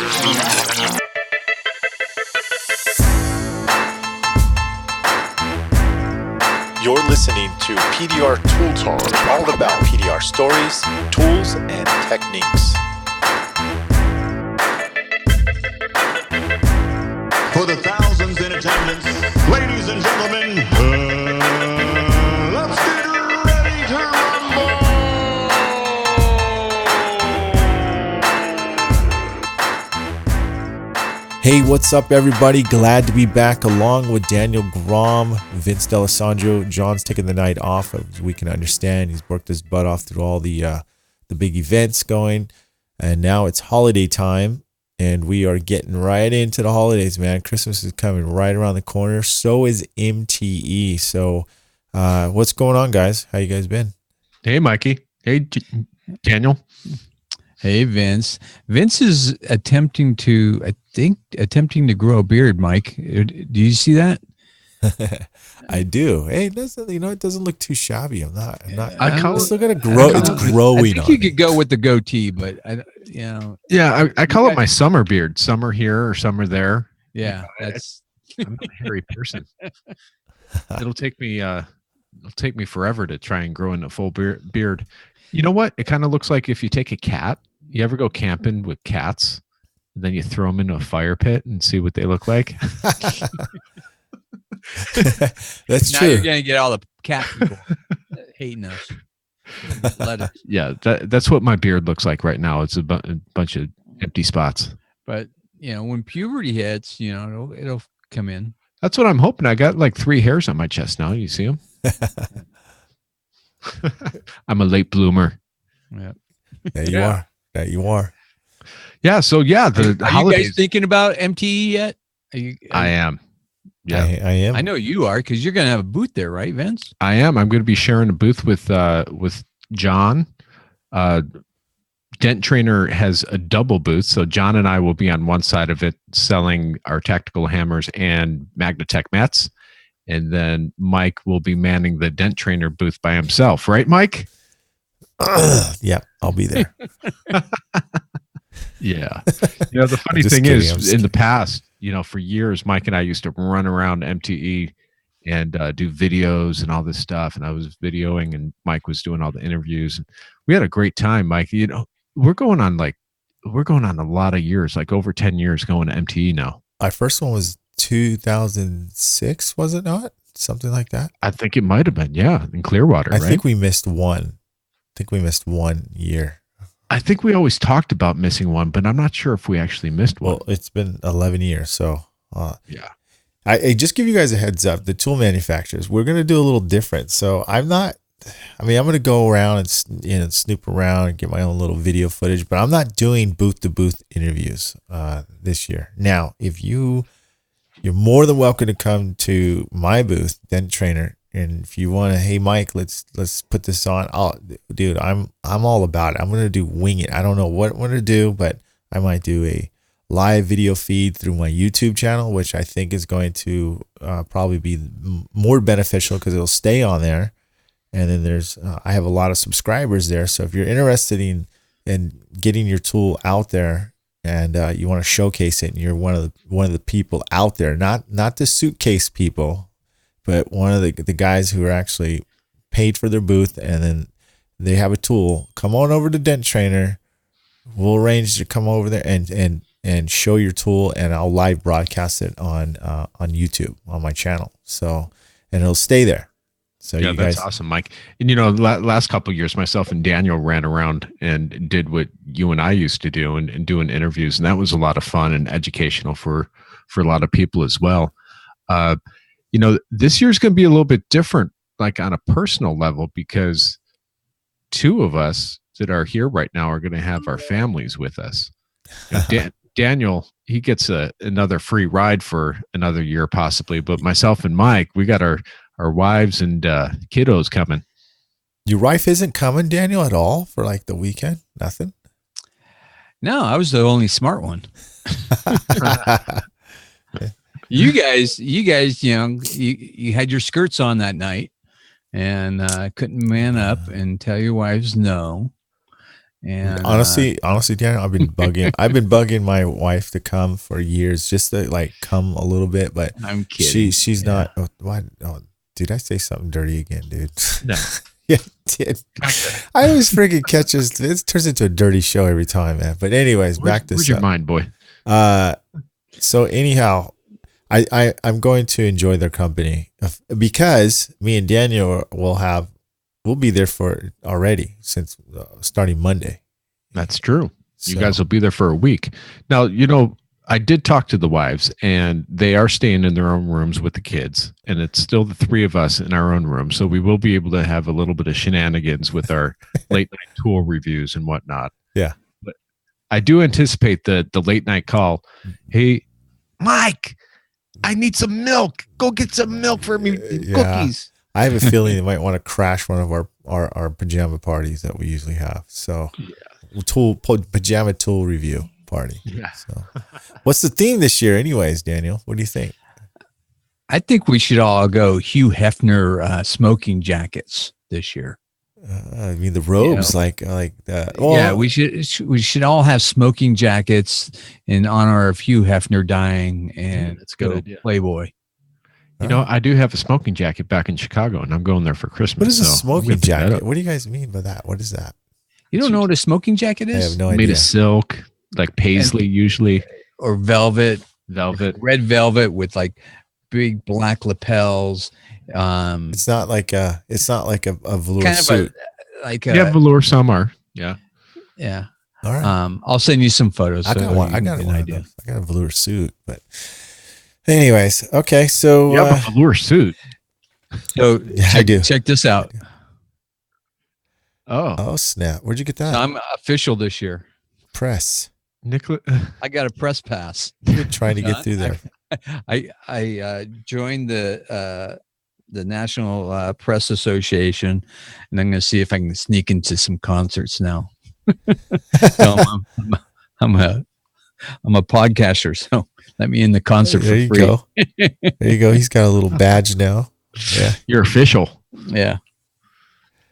You're listening to PDR Tool Talk, all about PDR stories, tools, and techniques. For the thousands in attendance, ladies and gentlemen, let's get ready to rumble! Hey, what's up, everybody? Glad to be back along with Daniel Grom, Vince D'Alessandro. John's taking the night off, as we can understand. He's worked his butt off through all the big events going, and now it's holiday time, and we are getting right into the holidays, man. Christmas is coming right around the corner. So is MTE. So, what's going on, guys? How you guys been? Hey, Mikey. Hey, Daniel. Hey, Vince. Vince is attempting to grow a beard, Mike. Do you see that? I do. Hey, it doesn't look too shabby. I'm not. I still got to grow. It's growing. I think you could go with the goatee, but Yeah, I call it my summer beard. Summer here or summer there. Yeah, I'm not a hairy person. It'll take me forever to try and grow in a full beard. You know what? It kind of looks like if you take a cat. You ever go camping with cats, and then you throw them into a fire pit and see what they look like? That's now true. You're gonna get all the cat people hating us. Yeah, that's what my beard looks like right now. It's a bunch of empty spots. But when puberty hits, it'll come in. That's what I'm hoping. I got like 3 hairs on my chest now. You see them? I'm a late bloomer. Yeah. There you are. Yeah. So yeah, the are holidays. you guys thinking about MTE yet? I am. Yeah, I am. I know you are, because you're going to have a booth there, right, Vince? I am. I'm going to be sharing a booth with John. Dent Trainer has a double booth, so John and I will be on one side of it selling our tactical hammers and Magnatech mats, and then Mike will be manning the Dent Trainer booth by himself, right, Mike? Yeah, I'll be there. Yeah. The funny thing is, in the past, for years, Mike and I used to run around MTE and do videos and all this stuff. And I was videoing and Mike was doing all the interviews. And we had a great time, Mike. We're going on a lot of years, like over 10 years going to MTE now. Our first one was 2006, was it not? Something like that. I think it might have been, yeah, in Clearwater, right? I think we missed one. 1 year. I think we always talked about missing one, but I'm not sure if we actually missed one. Well, it's been 11 years, so yeah. I just give you guys a heads up. The tool manufacturers, we're going to do a little different. So I'm going to go around and snoop around and get my own little video footage, but I'm not doing booth to booth interviews this year. Now, if you're more than welcome to come to my booth, Dent Trainer. And if you want to, hey Mike, let's put this on. Dude, I'm all about it. I'm gonna do wing it. I don't know what I'm gonna do, but I might do a live video feed through my YouTube channel, which I think is going to probably be more beneficial because it'll stay on there. And then I have a lot of subscribers there, so if you're interested in getting your tool out there and you want to showcase it, and you're one of the people out there, not the suitcase people, but one of the guys who are actually paid for their booth, and then they have a tool, come on over to Dent Trainer. We'll arrange to come over there and show your tool, and I'll live broadcast it on YouTube on my channel. So, and it'll stay there. So yeah, you guys, that's awesome, Mike. And last couple of years, myself and Daniel ran around and did what you and I used to do, and doing interviews, and that was a lot of fun and educational for a lot of people as well. This year's going to be a little bit different, like on a personal level, because 2 of us that are here right now are going to have our families with us. Daniel, he gets another free ride for another year possibly, but myself and Mike, we got our wives and kiddos coming. your wife isn't coming, Daniel, at all for like the weekend? Nothing? No, I was the only smart one. You guys, you had your skirts on that night and couldn't man up and tell your wives no. And Honestly, Dan, I've been bugging my wife to come for years, just to like come a little bit, but I'm kidding. She's not. Oh, what? Oh, did I say something dirty again, dude? No. Yeah, I did. I always freaking catch this. It turns into a dirty show every time, man. But anyways, back to where's your mind, boy? So anyhow, I'm going to enjoy their company because me and Daniel we'll be there for already since starting Monday. That's true. You So- guys will be there for a week. Now, I did talk to the wives, and they are staying in their own rooms with the kids, and it's still the three of us in our own room. So we will be able to have a little bit of shenanigans with our late night tool reviews and whatnot. Yeah. But I do anticipate the late night call. Hey, Mike, I need some milk. Go get some milk for me. Yeah. Cookies. I have a feeling they might want to crash one of our pajama parties that we usually have. So, pajama tool review party. Yeah. So, what's the theme this year, anyways, Daniel? What do you think? I think we should all go Hugh Hefner smoking jackets this year. I mean, the robes, Yeah, we should all have smoking jackets in honor of Hugh Hefner dying, and that's a good go idea. Playboy. I do have a smoking jacket back in Chicago, and I'm going there for Christmas. What is a so I'm smoking gonna pick that jacket? up. What do you guys mean by that? What is that? You don't know what a smoking jacket I is? have no Made idea. of silk, like paisley, usually Or velvet, velvet. red velvet with like big black lapels. It's not like a velour Kind of suit. Yeah, velour some are. Yeah. yeah. All right. I'll send you some photos. I got so one. you I can got get one. an idea. I got a velour suit, but anyways, okay. So You have a velour suit. So Yeah, I do. check this out. Oh, snap! Where'd you get that? So I'm official this year. Press. Nicholas. I got a press pass. You're trying to get Huh? through there. I joined the National Press Association, and I'm going to see if I can sneak into some concerts now. So I'm a podcaster, so let me in the concert There for you free. go. There you go. He's got a little badge now. Yeah. You're official. Yeah.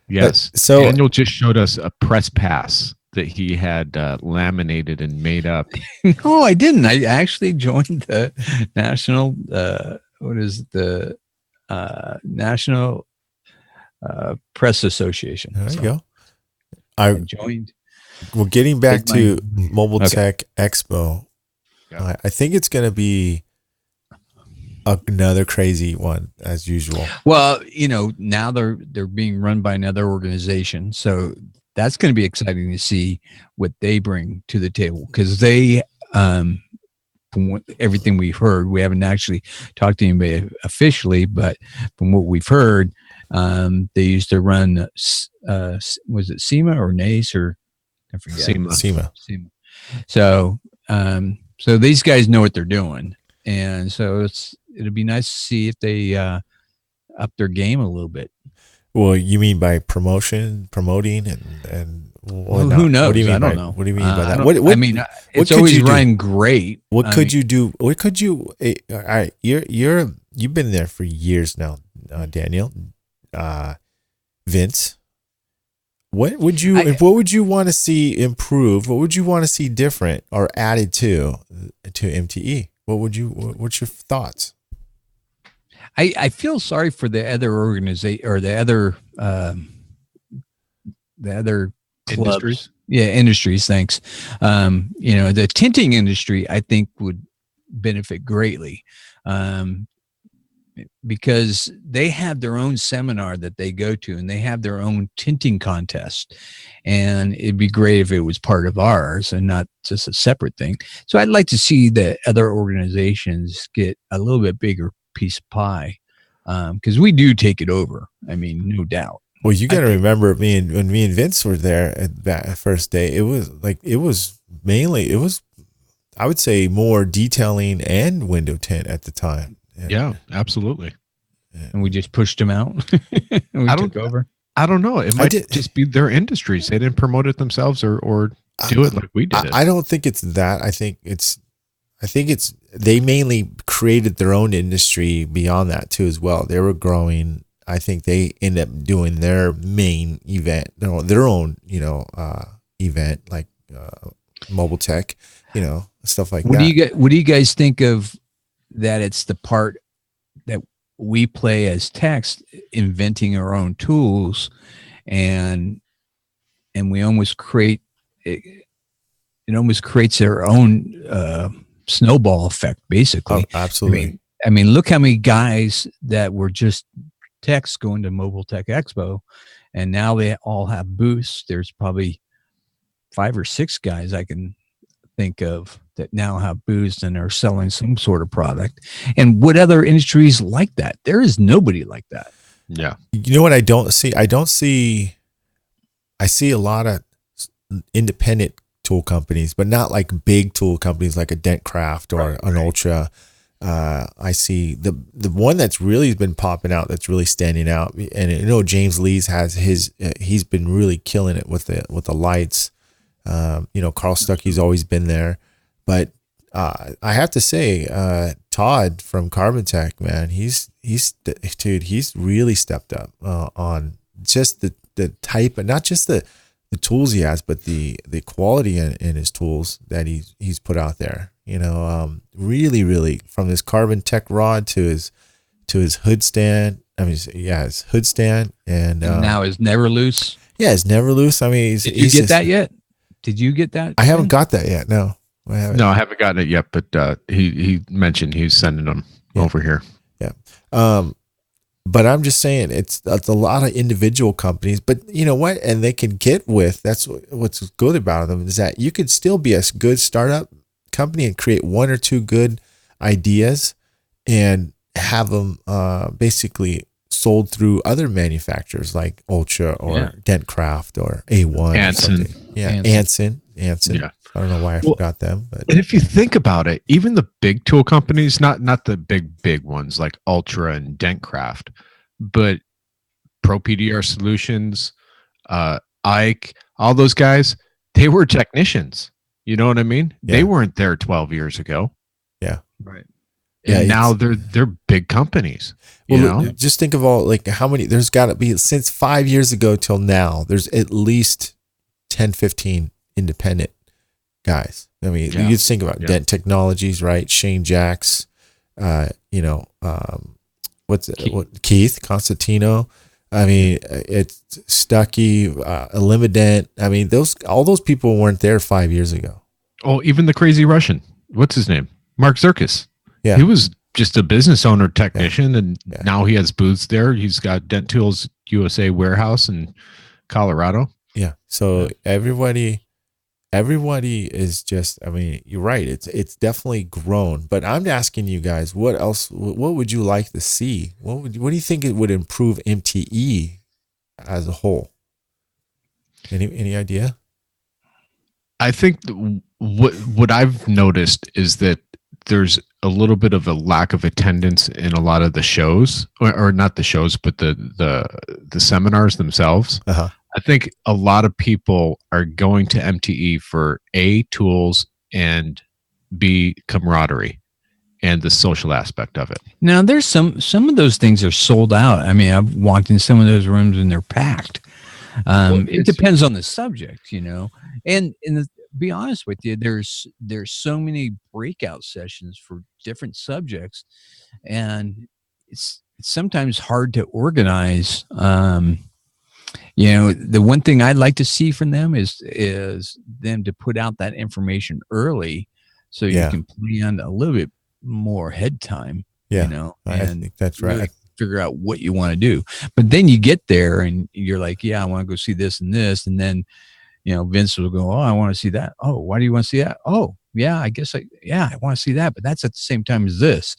Yes. So- Daniel just showed us a press pass that he had laminated and made up. No, I didn't. I actually joined the National. National Press Association. There you So go. I joined. Well, getting back Take to Mobile Okay. Tech Expo, Yeah. I think it's going to be another crazy one as usual. Well, now they're being run by another organization, so that's going to be exciting to see what they bring to the table, because they, from everything we've heard, we haven't actually talked to anybody officially, but from what we've heard, they used to run, was it SEMA or NACE or I forget. SEMA. SEMA. So these guys know what they're doing, and so it'll be nice to see if they up their game a little bit. Well, you mean by promoting and Well, who knows? What do you mean I don't by, know. What do you mean by that? I What it's could always you do? run great. What could you do? What could you? All right, you've been there for years now, Daniel, Vince. What would you want to see improved? What would you want to see different or added to MTE? What's your thoughts? I feel sorry for the other organization or the other clubs. Industries? Yeah, industries. Thanks. The tinting industry, I think, would benefit greatly, because they have their own seminar that they go to, and they have their own tinting contest, and it'd be great if it was part of ours and not just a separate thing. So I'd like to see the other organizations get a little bit bigger piece of pie, because we do take it over. I mean, no doubt. Well, you got to remember when me and Vince were there at that first day. It was mainly I would say more detailing and window tint at the time. Yeah, absolutely. And we just pushed them out. And we took over. I don't know. It might just be their industries. They didn't promote it themselves or do it like we did it. I don't think it's that. I think it's they mainly created their own industry beyond that too as well. They were growing. I think they ended up doing their main event, their own, event like Mobile Tech, stuff like What that. What do you guys think of that? It's the part that we play as techs, inventing our own tools, and we almost create it. It almost creates their own snowball effect, basically. Oh, absolutely. I mean, look how many guys that were just techs going to Mobile Tech Expo, and now they all have booths. There's probably 5 or 6 guys I can think of that now have booths and are selling some sort of product. And what other industries like that? There is nobody like that. Yeah. You know what I don't see? I see a lot of independent tool companies, but not like big tool companies like a Dentcraft or an Ultra. I see the one that's really been popping out, that's really standing out, and James Lee's has his. He's been really killing it with the lights. Carl Stuckey's always been there, but I have to say, Todd from Carbon Tech, man, he's really stepped up on just the type, and not just the tools he has, but the quality in his tools that he's put out there. Really, really, from his Carbon Tech rod to his hood stand. I mean, his hood stand, and now is Never Loose. Yeah, it's Never Loose. I mean, did you get that yet? Did you get that? I haven't got that yet. No, I haven't. No, I haven't gotten it yet. But he mentioned he's sending them over here. Yeah. But I'm just saying it's a lot of individual companies, but you know what? And they can get with, that's what's good about them, is that you could still be a good startup company and create 1 or 2 good ideas and have them basically sold through other manufacturers like Ultra or Dentcraft or A1 Anson. or something. Yeah, Anson. Yeah. I don't know why I forgot them, but and if you think about it, even the big tool companies, not the big ones like Ultra and Dentcraft, but Pro PDR Solutions, Ike, all those guys, they were technicians. You know what I mean? Yeah. They weren't there 12 years ago. Yeah. Right. And now they're big companies. Just think of all, like, how many, there's got to be, since 5 years ago till now, there's at least 10, 15 independent guys. I mean, you just think about Dent Technologies, right? Shane Jacks, Keith Constantino. I mean, it's Stuckey, Elimident. I mean, all those people weren't there 5 years ago. Oh, even the crazy Russian. What's his name? Mark Zirkis. Yeah. He was just a business owner technician, and now he has booths there. He's got Dent Tools USA warehouse in Colorado. Yeah. So everybody is just, I mean, you're right. It's definitely grown, but I'm asking you guys, what would you like to see? What do you think it would improve MTE as a whole? Any idea? I think what I've noticed is that there's a little bit of a lack of attendance in a lot of the shows, or not the shows, but the seminars themselves. Uh-huh. I think a lot of people are going to MTE for A, tools, and B, camaraderie and the social aspect of it. Now, there's some of those things are sold out. I mean, I've walked in some of those rooms and they're packed. It depends on the subject, and to be honest with you, there's so many breakout sessions for different subjects, and it's sometimes hard to organize. The one thing I'd like to see from them is them to put out that information early, so you can plan a little bit more head time. Yeah, I think that's right. Really figure out what you want to do, but then you get there and you're like, I want to go see this and this, and then Vince will go, I want to see that. Oh, why do you want to see that? Oh, yeah, I guess I want to see that, but that's at the same time as this.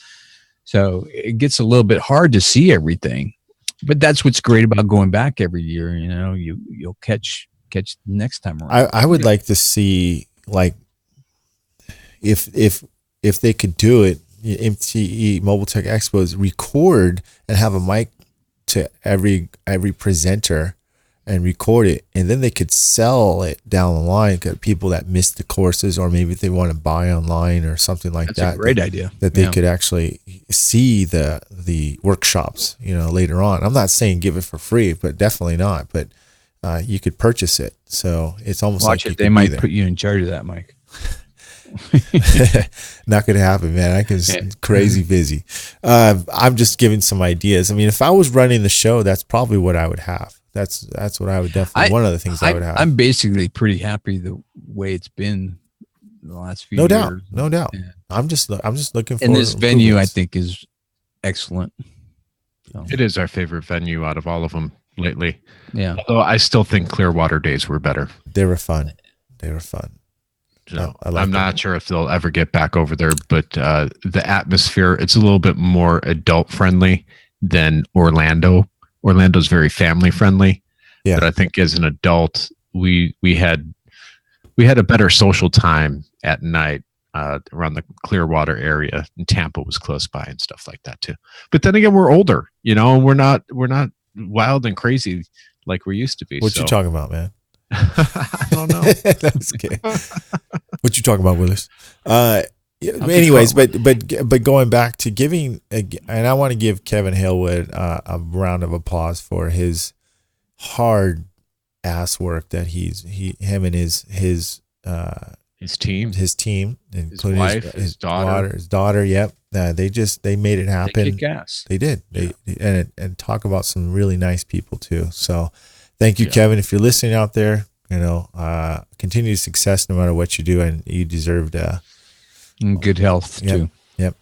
So it gets a little bit hard to see everything. But that's what's great about going back every year. You'll catch the next time around. I would like to see, like, if they could do it, MTE Mobile Tech Expos, record and have a mic to every presenter and record it, and then they could sell it down the line to people that missed the courses, or maybe if they want to buy online or something like that. That's a great idea. That they could actually see the workshops, later on. I'm not saying give it for free, but definitely not. But you could purchase it. So it's almost Watch like you it. They could be might there. put you in charge of that, Mike. Not gonna happen, man. I can crazy busy. I'm just giving some ideas. I mean, if I was running the show, that's probably what I would have. That's what I would definitely. One of the things I would have. I'm basically pretty happy the way it's been the last few No years. doubt, no doubt. Yeah. I'm just looking for. And this venue, I improvements. think, is excellent. So, It is our favorite venue out of all of them lately. yeah. Although I still think Clearwater days were better. They were fun. They were fun. So I like I'm them. not sure if they'll ever get back over there, but the atmosphere, it's a little bit more adult friendly than Orlando. Orlando's very family friendly. Yeah. But I think as an adult, we had a better social time at night around the Clearwater area, and Tampa was close by and stuff like that too. But then again, we're older, and we're not wild and crazy like we used to be. What you talking about, man? I don't know. That's okay. What you talking about, Willis? Anyways, but going back to giving, and I want to give Kevin Halewood a round of applause for his hard ass work that him and his team, including wife, his daughter. Yep. They made it happen. They kick ass. They did. And talk about some really nice people too. So thank you, Yeah. Kevin. If you're listening out there, continued success no matter what you do, and you deserved And good health too. Yep.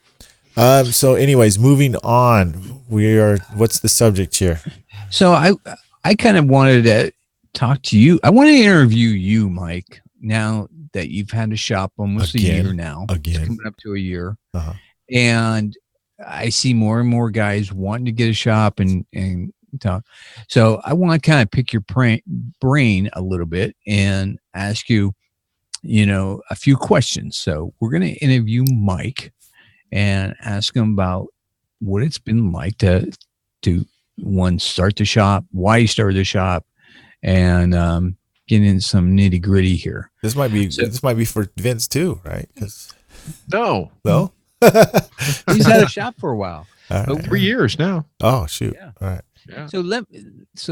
So anyways, moving on. What's the subject here? So I kind of wanted to talk to you. I want to interview you, Mike, now that you've had a shop almost a year now. It's coming up to a year. Uh-huh. And I see more and more guys wanting to get a shop and talk. So I want to kind of pick your brain a little bit and ask you, a few questions. So we're going to interview Mike and ask him about what it's been like to one, start the shop, why you started the shop, and get into some nitty gritty here. This might be for Vince too, right? No, He's had a shop for a while. All right. 3 years now. Oh shoot! Yeah. All right. Yeah. So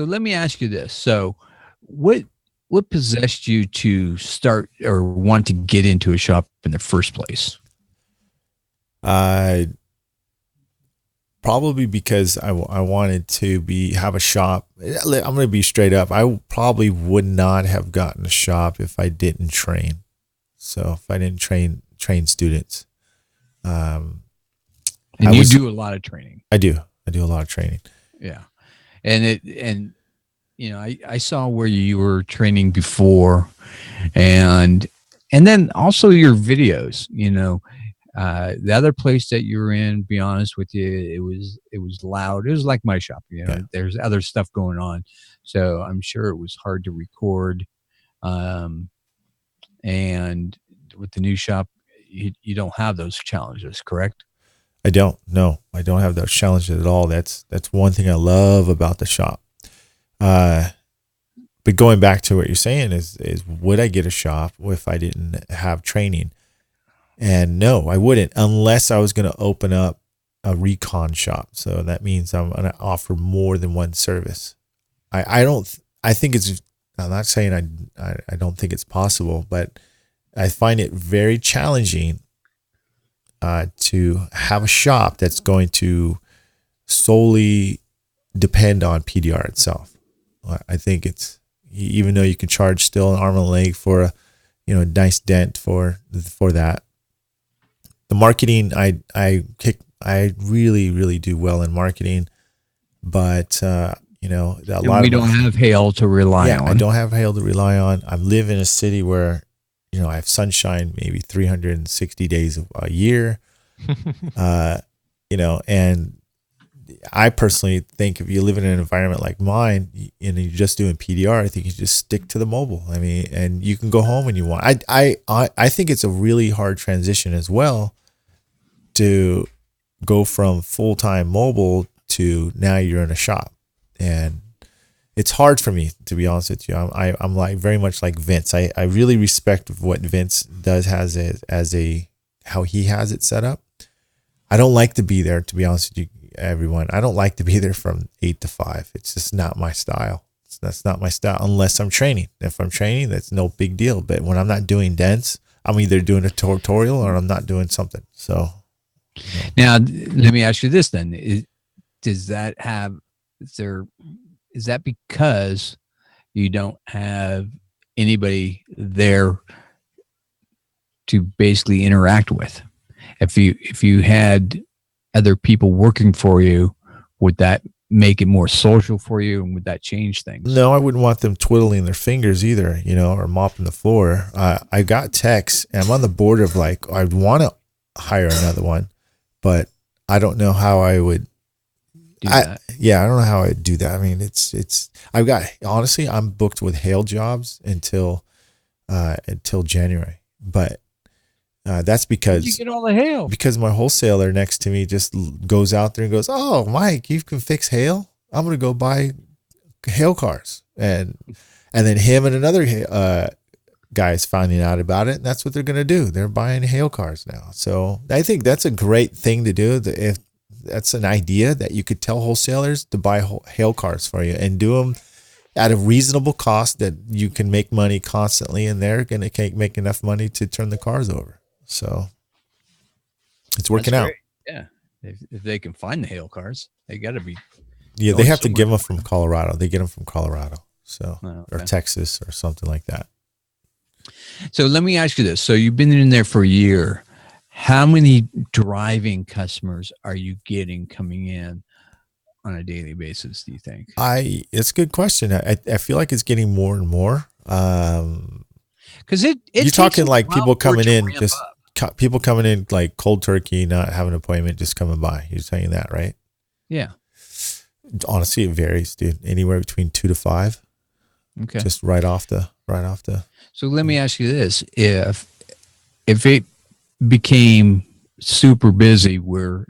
let me ask you this. So what possessed you to start or want to get into a shop in the first place? Probably because I wanted to have a shop. I'm going to be straight up. I probably would not have gotten a shop if I didn't train. So if I didn't train students, And you do a lot of training. I do a lot of training. Yeah. And I saw where you were training before, and then also your videos, the other place that you were in, be honest with you, it was loud. It was like my shop, Yeah. There's other stuff going on. So I'm sure it was hard to record. And with the new shop, you don't have those challenges, correct? I don't have those challenges at all. That's one thing I love about the shop. But going back to what you're saying is would I get a shop if I didn't have training? And no, I wouldn't, unless I was going to open up a recon shop. So that means I'm going to offer more than one service. I'm not saying I don't think it's possible, but I find it very challenging to have a shop that's going to solely depend on PDR itself. I think it's, even though you can charge still an arm and a leg for a nice dent for that. The marketing, I really, really do well in marketing, but we don't have hail to rely on. I don't have hail to rely on. I live in a city where I have sunshine maybe 360 days a year. And I personally think if you live in an environment like mine and you're just doing PDR, I think you just stick to the mobile. I mean, and you can go home when you want. I think it's a really hard transition as well to go from full-time mobile to now you're in a shop. And it's hard for me, to be honest with you. I'm like very much like Vince. I really respect what Vince does as how he has it set up. I don't like to be there, to be honest with you, everyone. I don't like to be there from 8 to 5. It's just not my style. That's not my style unless I'm training. If I'm training, that's no big deal. But when I'm not doing dents, I'm either doing a tutorial or I'm not doing something. So Now, let me ask you this then. Does that have, is that because you don't have anybody there to basically interact with? If you had other people working for you, would that make it more social for you, and would that change things? no, I wouldn't want them twiddling their fingers either, or mopping the floor. I got techs, and I'm on the border of like, I'd want to hire another one, but I don't know how I would Do that. Yeah, I don't know how I'd do that. I mean, I've got, honestly, I'm booked with hail jobs until January, but that's because You get all the hail. because my wholesaler next to me just goes out there and goes, "Oh, Mike, you can fix hail. I'm going to go buy hail cars." And then him and another guys finding out about it, and that's what they're going to do. They're buying hail cars now. So I think that's a great thing to do. If that's an idea that you could tell wholesalers to buy hail cars for you and do them at a reasonable cost that you can make money constantly, and they're going to make enough money to turn the cars over. So it's working That's out. great. Yeah. If they can find the hail cars, they got to be. Yeah, they going have to give somewhere. them from Colorado. They get them from Colorado, so Oh, or okay. Texas or something like that. So let me ask you this. So you've been in there for a year. How many driving customers are you getting coming in on a daily basis, do you think? It's a good question. I feel like it's getting more and more. Because it You're takes talking a like while people for it coming to in, ramp just up. people coming in like cold turkey, not having an appointment, just coming by. You're saying that, right? Yeah. Honestly, it varies, dude. Anywhere between 2 to 5, Okay. just right off the. So let me ask you this: if it became super busy, where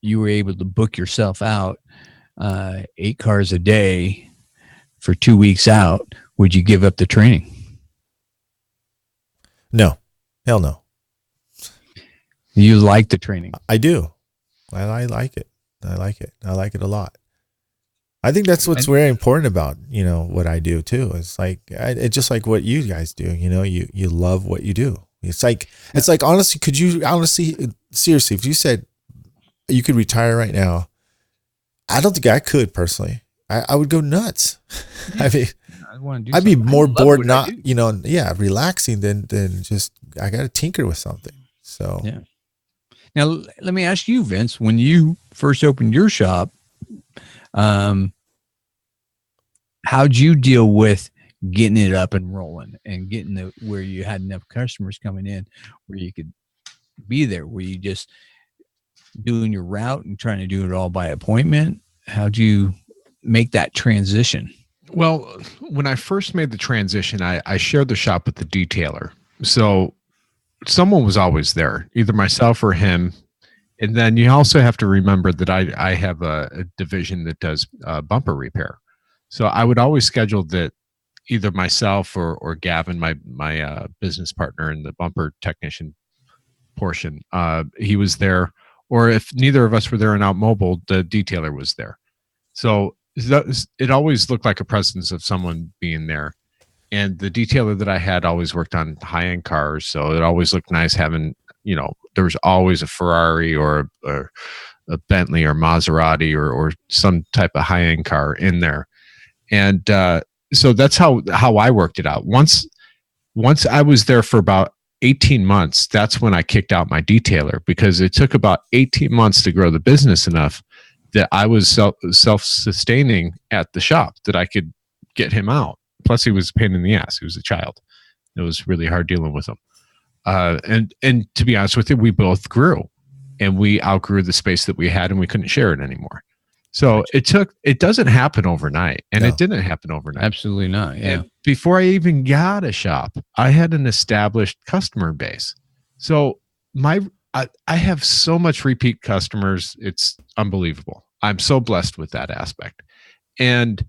you were able to book yourself out 8 cars a day for 2 weeks out, would you give up the training? No, hell no. You like the training? I do. I like it. I like it. I like it a lot. I think that's what's very important about, what I do too. It's like, it's just like what you guys do, you love what you do. It's like, honestly, seriously, if you said you could retire right now, I don't think I could personally. I would go nuts. I mean, I want to do I'd be something. more I love bored, what I do. relaxing than just, I got to tinker with something. So Yeah. Now, let me ask you, Vince, when you first opened your shop, how'd you deal with getting it up and rolling and getting where you had enough customers coming in where you could be there? Were you just doing your route and trying to do it all by appointment? How'd you make that transition? Well, when I first made the transition, I shared the shop with the detailer. So someone was always there, either myself or him. And then you also have to remember that I have a division that does bumper repair. So I would always schedule that either myself or Gavin, my business partner in the bumper technician portion, he was there. Or if neither of us were there and out mobile, the detailer was there. So it always looked like a presence of someone being there. And the detailer that I had always worked on high-end cars. So it always looked nice having, there was always a Ferrari or a Bentley or Maserati or some type of high-end car in there. And so that's how I worked it out. Once I was there for about 18 months, that's when I kicked out my detailer, because it took about 18 months to grow the business enough that I was self-sustaining at the shop, that I could get him out. Plus, he was a pain in the ass. He was a child. It was really hard dealing with him. And to be honest with you, we both grew, and we outgrew the space that we had, and we couldn't share it anymore. So it doesn't happen overnight, and it didn't happen overnight. Absolutely not. Yeah. And before I even got a shop, I had an established customer base. So I have so much repeat customers. It's unbelievable. I'm so blessed with that aspect. And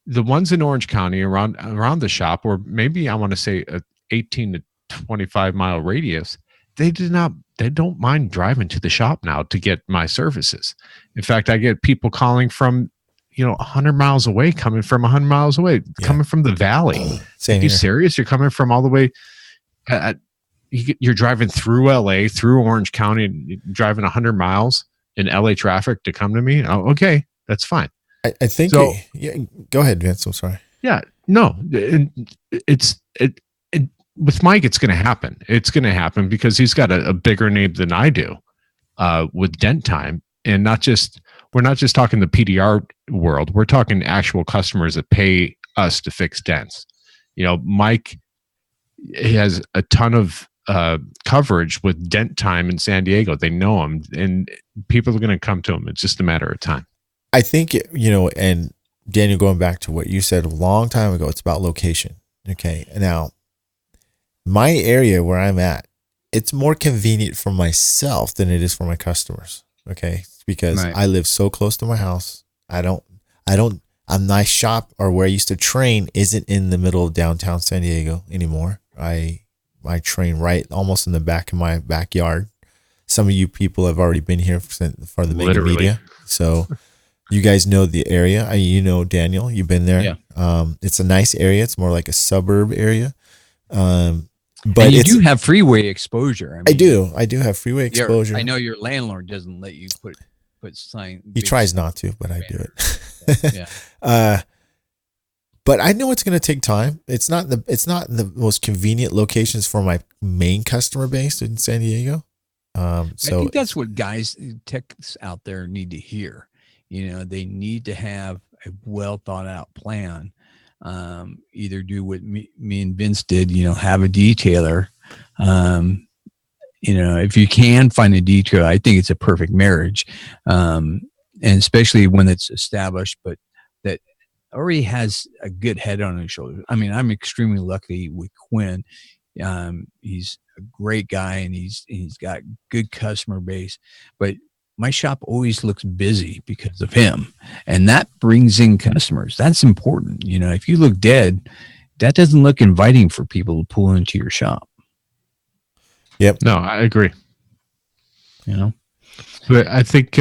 the ones in Orange County around the shop, or maybe I want to say a 18 to 25 mile radius, they don't mind driving to the shop now to get my services. In fact, I get people calling from 100 miles away, coming from 100 miles away, coming from the valley. Same Are you here. serious? You're coming from all the way. You're driving through LA, through Orange County, and driving 100 miles in LA traffic to come to me. Oh, okay, that's fine. I think So. yeah, go ahead, Vince. I'm sorry. Yeah, no, with Mike, it's going to happen. It's going to happen because he's got a bigger name than I do with Dent Time, and we're not just talking the PDR world. We're talking actual customers that pay us to fix dents. Mike, he has a ton of coverage with Dent Time in San Diego. They know him, and people are going to come to him. It's just a matter of time. I think, and Daniel, going back to what you said a long time ago, it's about location. Okay. Now, my area where I'm at, it's more convenient for myself than it is for my customers. Okay. Because Right. I live so close to my house. A nice shop, or where I used to train, isn't in the middle of downtown San Diego anymore. I train right almost in the back of my backyard. Some of you people have already been here for the Mega Literally. Media. So you guys know the area. Daniel, you've been there. Yeah. It's a nice area. It's more like a suburb area. But And you do have freeway exposure. I do have freeway exposure. I know your landlord doesn't let you put sign. He tries not to, but I do it. Yeah. But I know it's going to take time. It's not the most convenient locations for my main customer base in San Diego. I think that's what guys, techs out there need to hear. They need to have a well thought out plan. Either do what me and Vince did, have a detailer. If you can find a detailer, I think it's a perfect marriage. And especially when it's established, but that already has a good head on his shoulders. I mean, I'm extremely lucky with Quinn. He's a great guy, and he's got good customer base, but my shop always looks busy because of him, and that brings in customers. That's important. If you look dead, that doesn't look inviting for people to pull into your shop. Yep. No, I agree. But I think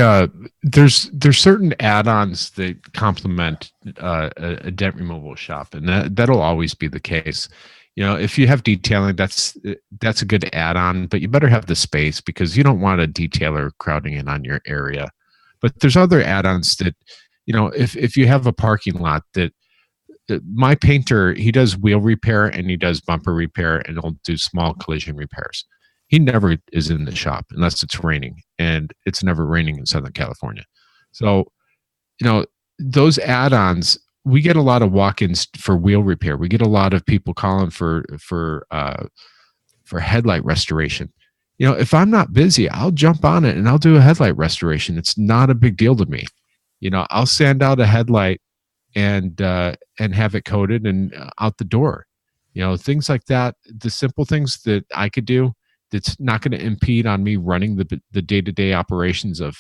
there's certain add-ons that complement a dent removal shop, and that'll always be the case. If you have detailing, that's a good add-on, but you better have the space, because you don't want a detailer crowding in on your area. But there's other add-ons that, if you have a parking lot that my painter, he does wheel repair and he does bumper repair, and he'll do small collision repairs. He never is in the shop unless it's raining, and it's never raining in Southern California. So, those add-ons, we get a lot of walk-ins for wheel repair. We get a lot of people calling for headlight restoration. If I'm not busy, I'll jump on it and I'll do a headlight restoration. It's not a big deal to me. I'll sand out a headlight and have it coated and out the door. Things like that. The simple things that I could do that's not going to impede on me running the day-to-day operations of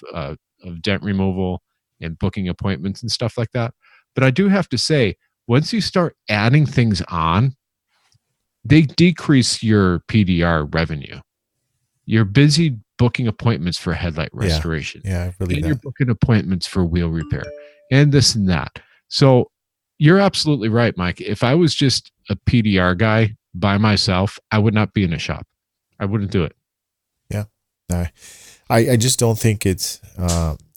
dent removal and booking appointments and stuff like that. But I do have to say, once you start adding things on, they decrease your PDR revenue. You're busy booking appointments for headlight restoration. Yeah, really. And you're booking appointments for wheel repair and this and that. So you're absolutely right, Mike. If I was just a PDR guy by myself, I would not be in a shop. I wouldn't do it. Yeah. I just don't think it's,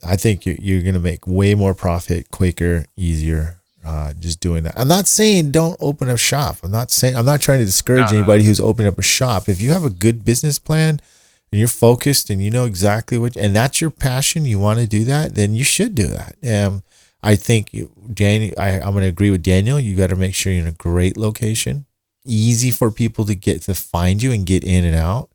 I think you're going to make way more profit quicker, easier, just doing that. I'm not saying don't open a shop. I'm not trying to discourage anybody who's opening up a shop. If you have a good business plan and you're focused and you know exactly and that's your passion, you want to do that, then you should do that. I think Daniel, I'm going to agree with Daniel. You got to make sure you're in a great location, easy for people to find you and get in and out.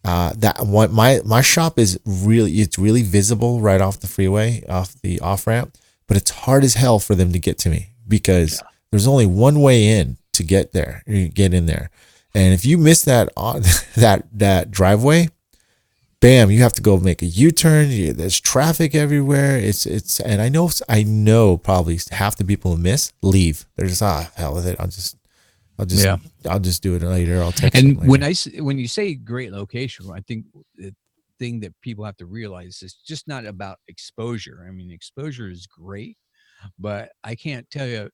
My shop is really visible right off the freeway, off the off ramp, but it's hard as hell for them to get to me because there's only one way in to get there. You get in there, and if you miss that that driveway, bam, you have to go make a U-turn. There's traffic everywhere. It's and I know probably half the people who leave. They're just hell with it. I'll just do it later. I'll text them later. When you say great location, I think the thing that people have to realize is just not about exposure. I mean, exposure is great, But I can't tell you,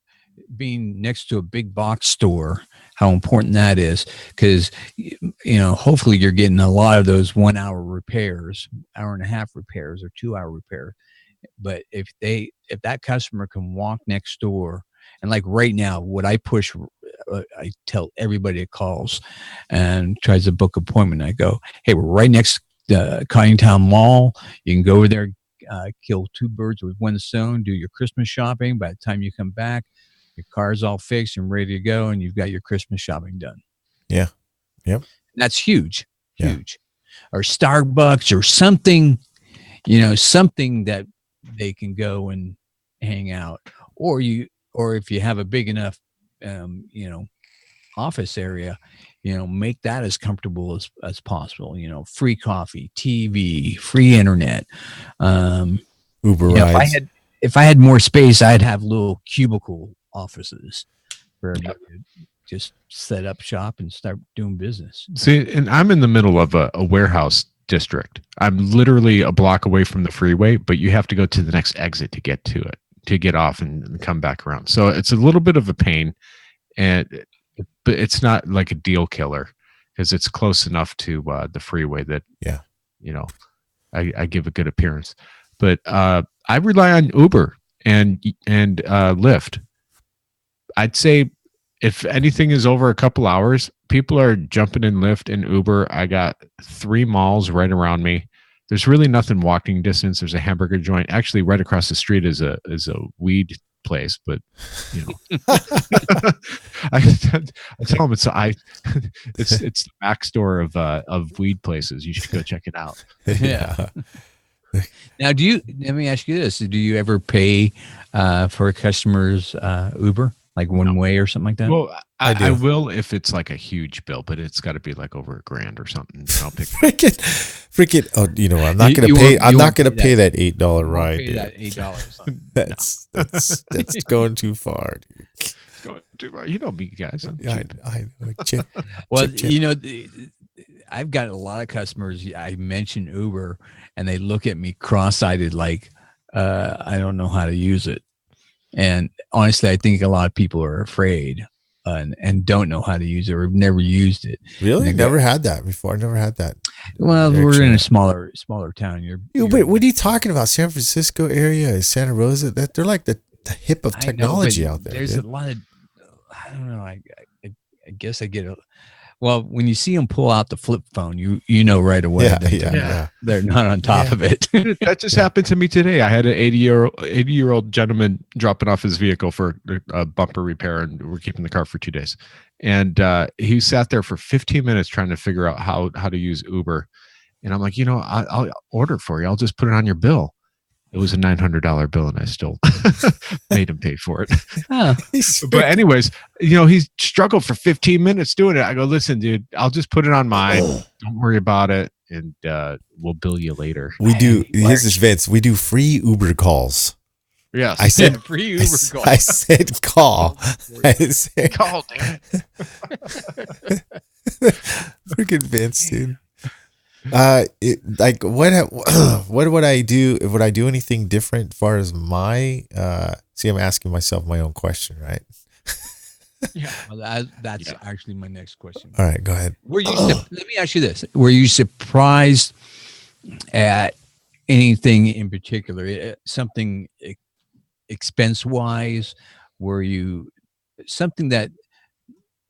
being next to a big box store, how important that is, because hopefully you're getting a lot of those 1 hour repairs, hour and a half repairs, or 2 hour repair. But if that customer can walk next door, and like right now, what I push, I tell everybody that calls and tries to book appointment, I go, hey, we're right next to Cottingtown Mall. You can go over there, kill two birds with one stone, do your Christmas shopping. By the time you come back, your car's all fixed and ready to go, and you've got your Christmas shopping done. Yeah. Yep. And that's huge. Or Starbucks or something, something that they can go and hang out. Or if you have a big enough, office area, make that as comfortable as possible. Free coffee, TV, free internet. Uber rides. If I had more space, I'd have little cubicle offices for everybody to just set up shop and start doing business. See, and I'm in the middle of a warehouse district. I'm literally a block away from the freeway, but you have to go to the next exit to get to it, to get off and come back around. So it's a little bit of a pain, but it's not like a deal killer because it's close enough to the freeway that I give a good appearance. But I rely on Uber and Lyft. I'd say if anything is over a couple hours, people are jumping in Lyft and Uber. I got 3 malls right around me. There's really nothing walking distance. There's a hamburger joint. Actually, right across the street is a weed place, but I tell them it's the back store of weed places. You should go check it out. Yeah. Now, let me ask you this: do you ever pay for a customer's Uber, like one way or something like that? Well, I will if it's like a huge bill, but it's got to be like over $1,000 or something. I'll pick freaking. Oh, I'm not gonna pay. I'm not gonna pay that $8 ride. Pay that $8. That's going too far. Dude. Going too far. You know me, guys. Well, I've got a lot of customers. I mention Uber, and they look at me cross-eyed like I don't know how to use it. And honestly, I think a lot of people are afraid and don't know how to use it or have never used it. Really? Never had that before. I never had that. Well, we're in a smaller town. Wait, what are you talking about? San Francisco area, Santa Rosa? They're like the hip of technology out there. There's a lot of, I don't know. I guess I get well, when you see them pull out the flip phone, you know right away that they're not on top of it. That just happened to me today. I had an 80-year-old gentleman dropping off his vehicle for a bumper repair, and we're keeping the car for 2 days. And he sat there for 15 minutes trying to figure out how to use Uber. And I'm like, I'll order it for you. I'll just put it on your bill. It was a $900 bill, and I still made him pay for it. Oh. But anyways, he struggled for 15 minutes doing it. I go, listen, dude, I'll just put it on mine. Don't worry about it, and we'll bill you later. We do. Here's this, Vince. We do free Uber calls. Yes, I said free Uber call. I said call. I said call, damn it. Freaking Vince, dude. What would I do? Would I do anything different as far as my see, I'm asking myself my own question, right? Yeah, well, that's actually my next question. All right, go ahead. Let me ask you this: were you surprised at anything in particular? Something expense wise? Were you something that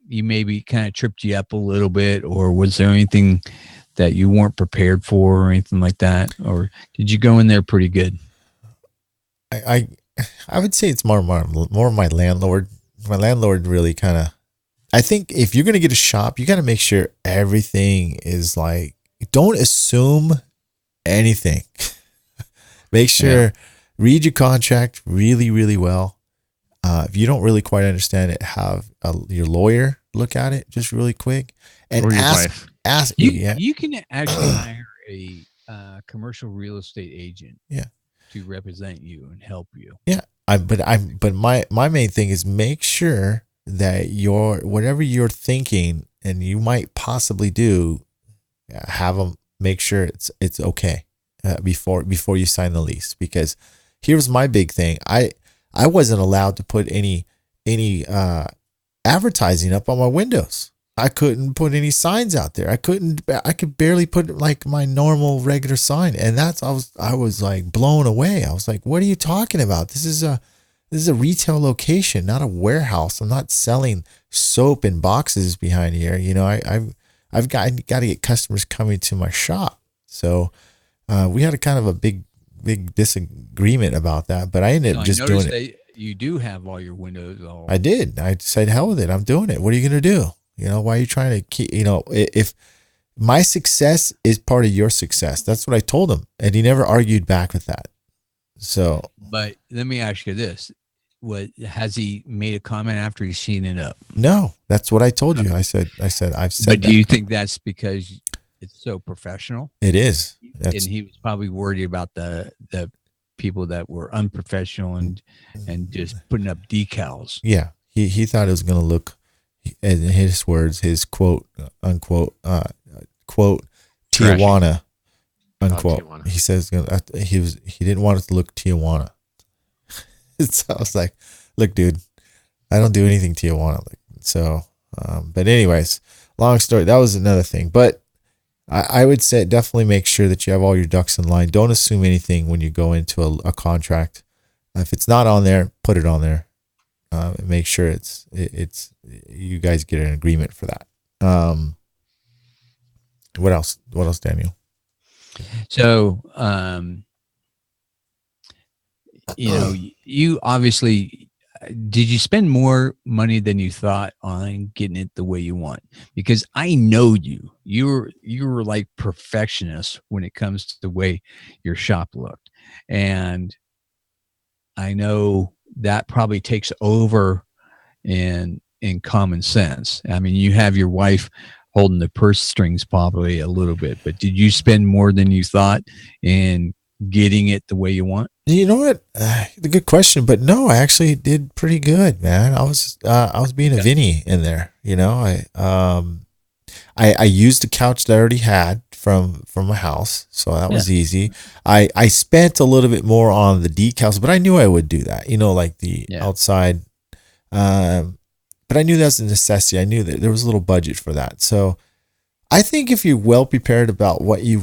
you maybe kind of tripped you up a little bit, or was there anything that you weren't prepared for or anything like that? Or did you go in there pretty good? I would say it's more my landlord. My landlord really kind of, I think if you're going to get a shop, you got to make sure everything is like, don't assume anything. Make sure, read your contract really, really well. If you don't really quite understand it, have your lawyer look at it just really quick and ask you. You can actually hire a commercial real estate agent. To represent you and help you. Yeah, but my main thing is make sure that whatever you're thinking and you might possibly do, have them make sure it's okay before you sign the lease. Because here's my big thing. I wasn't allowed to put any advertising up on my windows. I couldn't put any signs out there. I could barely put like my normal regular sign. And I was like blown away. I was like, what are you talking about? This is a retail location, not a warehouse. I'm not selling soap in boxes behind here. You know, I've got to get customers coming to my shop. So, we had a kind of a big disagreement about that, but I ended up just doing it. You do have all your windows all. I did. I said, hell with it. I'm doing it. What are you going to do? You know, why are you trying to keep, you know, if my success is part of your success, that's what I told him. And he never argued back with that. So, but let me ask you this. Has he made a comment after he's seen it up? No, that's what I told you. I said, I've said But do you think that's because it's so professional? It is. And he was probably worried about the people that were unprofessional and just putting up decals. Yeah. He thought it was going to look, in his words, his quote, unquote, quote, Tijuana, unquote. Tijuana. He says he didn't want it to look Tijuana. So I was like, look, dude, I don't do anything Tijuana. So, but anyways, long story. That was another thing. But I would say definitely make sure that you have all your ducks in line. Don't assume anything when you go into a contract. If it's not on there, put it on there. Make sure it's you guys get an agreement for that. What else, Daniel? So, you know, you obviously, did you spend more money than you thought on getting it the way you want? Because I know you were like perfectionist when it comes to the way your shop looked. And I know that probably takes over in common sense. I mean, you have your wife holding the purse strings probably a little bit, but did you spend more than you thought in getting it the way you want? You know what? A good question, but no, I actually did pretty good, man. I was being a Vinny in there. You know, I used the couch that I already had from my house, so that was easy. I spent a little bit more on the decals, but I knew I would do that. You know, like the outside. But I knew that was a necessity. I knew that there was a little budget for that. So I think if you're well prepared about what you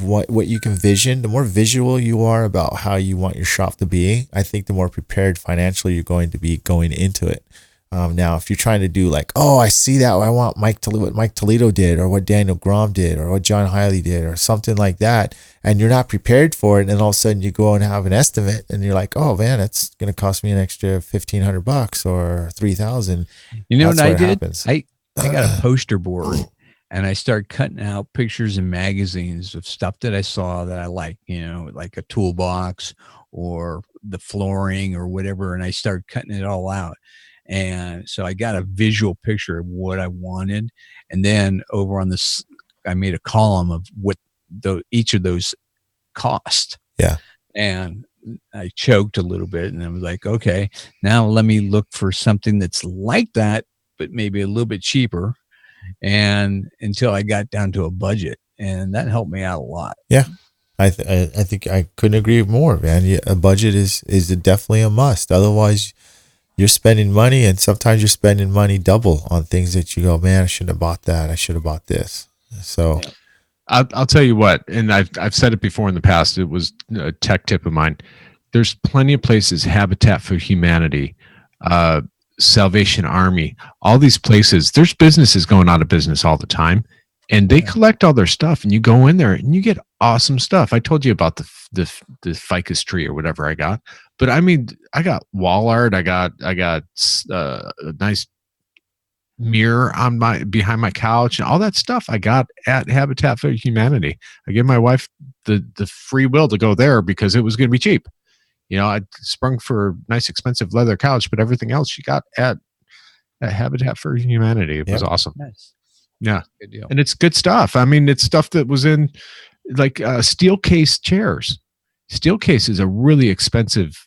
can vision, the more visual you are about how you want your shop to be, I think the more prepared financially you're going to be going into it. Now, if you're trying to do like, oh, I see that, I want what Mike Toledo did, or what Daniel Grom did, or what John Hiley did, or something like that, and you're not prepared for it, and then all of a sudden you go and have an estimate, and you're like, oh man, it's going to cost me an extra $1,500 or $3,000. You know what I did? Happens. I got a poster board. And I started cutting out pictures and magazines of stuff that I saw that I like, you know, like a toolbox or the flooring or whatever. And I started cutting it all out. And so I got a visual picture of what I wanted. And then over on this, I made a column of what each of those cost. Yeah. And I choked a little bit and I was like, okay, now let me look for something that's like that, but maybe a little bit cheaper. And until I got down to a budget, and that helped me out a lot. Yeah, I think I couldn't agree more, man. A budget is definitely a must. Otherwise, you're spending money, and sometimes you're spending money double on things that you go, man, I shouldn't have bought that. I should have bought this. So, I'll tell you what, and I've said it before in the past. It was a tech tip of mine. There's plenty of places, Habitat for Humanity, Salvation Army, all these places, there's businesses going out of business all the time, and they collect all their stuff, and you go in there and you get awesome stuff. I told you about the ficus tree or whatever I got, but I mean, I got wall art. I got a nice mirror on behind my couch, and all that stuff I got at Habitat for Humanity. I gave my wife the free will to go there because it was going to be cheap. You know, I sprung for a nice, expensive leather couch, but everything else she got at Habitat for Humanity. It was awesome. Nice. Yeah. Good deal. And it's good stuff. I mean, it's stuff that was in like steel case chairs. Steel case is a really expensive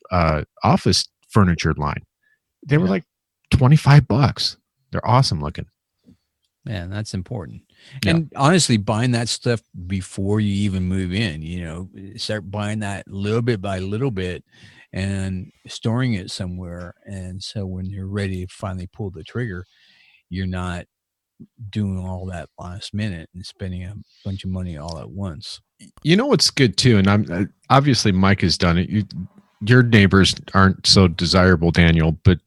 office furniture line. They were like $25. They're awesome looking. Man, that's important. Yeah. And honestly, buying that stuff before you even move in, you know, start buying that little bit by little bit. and storing it somewhere. And so when you're ready to finally pull the trigger, you're not doing all that last minute and spending a bunch of money all at once. You know what's good too, and I'm obviously Mike has done it. Your neighbors aren't so desirable, Daniel, but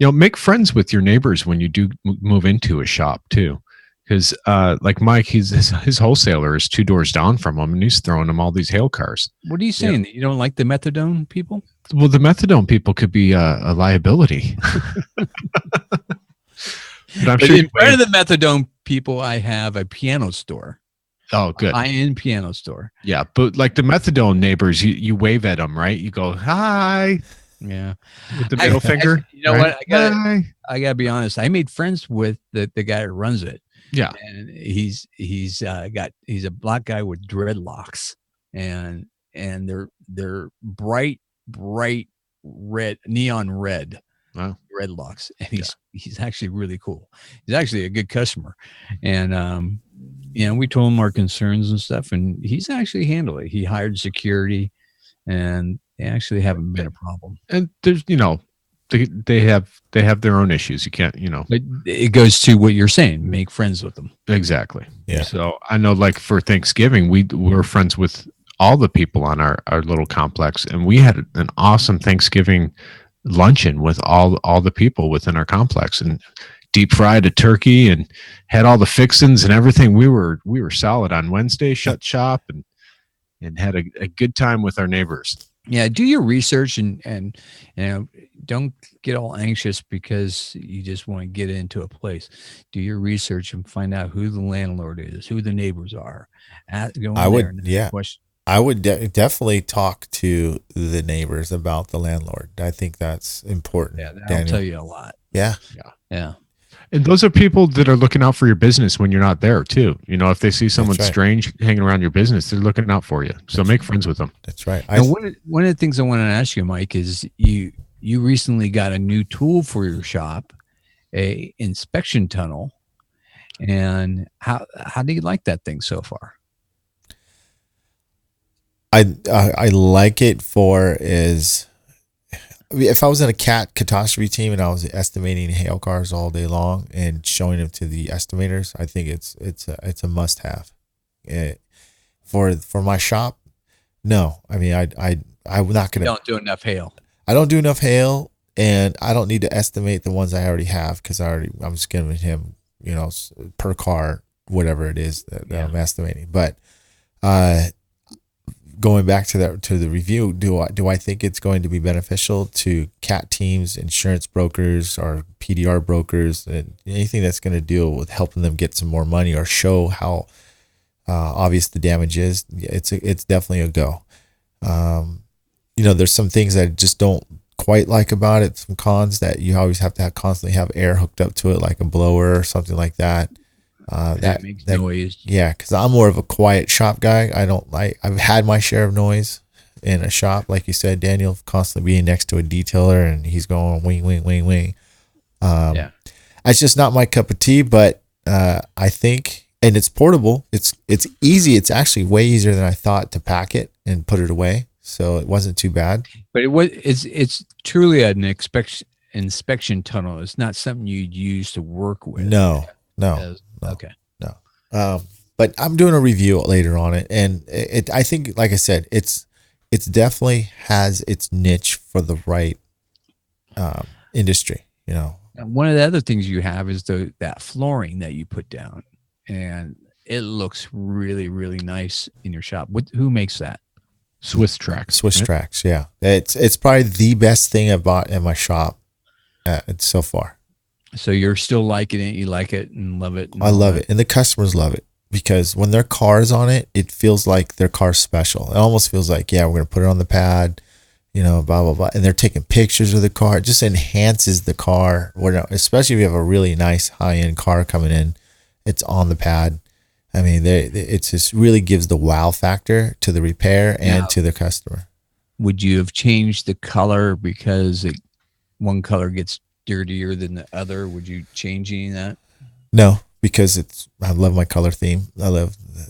make friends with your neighbors when you do move into a shop too. Because like Mike, his wholesaler is 2 doors down from him, and he's throwing him all these hail cars. What are you saying? You don't like the methadone people? Well, the methadone people could be a liability. But I'm sure in front of the methadone people, I have a piano store. Oh, good. High-end piano store. Yeah, but like the methadone neighbors, you wave at them, right? You go, hi. Yeah. With the middle finger. You know right? what? I gotta be honest. I made friends with the guy that runs it. Yeah. And he's a black guy with dreadlocks, and they're bright red, neon red. Wow. Dreadlocks, and he's actually really cool. He's actually a good customer, and we told him our concerns and stuff, and he's actually handled it. He hired security, and they actually haven't been a problem. And there's they have their own issues. You can't But it goes to what you're saying: make friends with them. Exactly. Yeah. So I know, like for Thanksgiving, we're friends with all the people on our little complex, and we had an awesome Thanksgiving luncheon with all the people within our complex, and deep fried a turkey and had all the fixins and everything. We were solid on Wednesday, shut shop and had a good time with our neighbors. Yeah, do your research and don't get all anxious because you just want to get into a place. Do your research and find out who the landlord is, who the neighbors are. I would definitely talk to the neighbors about the landlord. I think that's important. Yeah, that'll tell you a lot. Yeah. And those are people that are looking out for your business when you're not there too. If they see someone strange hanging around your business, they're looking out for you. So make friends with them. That's right. One of the things I want to ask you, Mike, is you recently got a new tool for your shop, a inspection tunnel. And how do you like that thing so far? I like it if I was in a catastrophe team and I was estimating hail cars all day long and showing them to the estimators, I think it's a must have. For my shop, no. I mean, I'm not gonna. You don't do enough hail. I don't do enough hail, and I don't need to estimate the ones I already have because I'm just giving him per car whatever it is that I'm estimating. But going back to the review, do I think it's going to be beneficial to CAT teams, insurance brokers, or PDR brokers, and anything that's going to deal with helping them get some more money or show how obvious the damage is? It's definitely a go. There's some things that I just don't quite like about it. Some cons that you always have to constantly have air hooked up to it, like a blower or something like that. That makes noise. Yeah, because I'm more of a quiet shop guy. I've had my share of noise in a shop, like you said, Daniel, constantly being next to a detailer and he's going wing, wing, wing, wing. It's just not my cup of tea, but I think, and it's portable. It's easy. It's actually way easier than I thought to pack it and put it away. So it wasn't too bad. But it's truly an inspection tunnel. It's not something you'd use to work with. No. Okay. No. But I'm doing a review later on it, and I think, like I said, it's definitely has its niche for the right industry. And one of the other things you have is that flooring that you put down, and it looks really, really nice in your shop. Who makes that? Swiss Tracks. Tracks. Yeah, it's probably the best thing I bought in my shop so far. So you're still liking it. You like it and love it. I love it. And the customers love it because when their car's on it, it feels like their car's special. It almost feels like, we're going to put it on the pad, blah, blah, blah. And they're taking pictures of the car. It just enhances the car. Especially if you have a really nice high-end car coming in, it's on the pad. I mean, it just really gives the wow factor to the repair and to the customer. Would you have changed the color because one color gets dirtier than the other? Would you change any of that? No, because I love my color theme.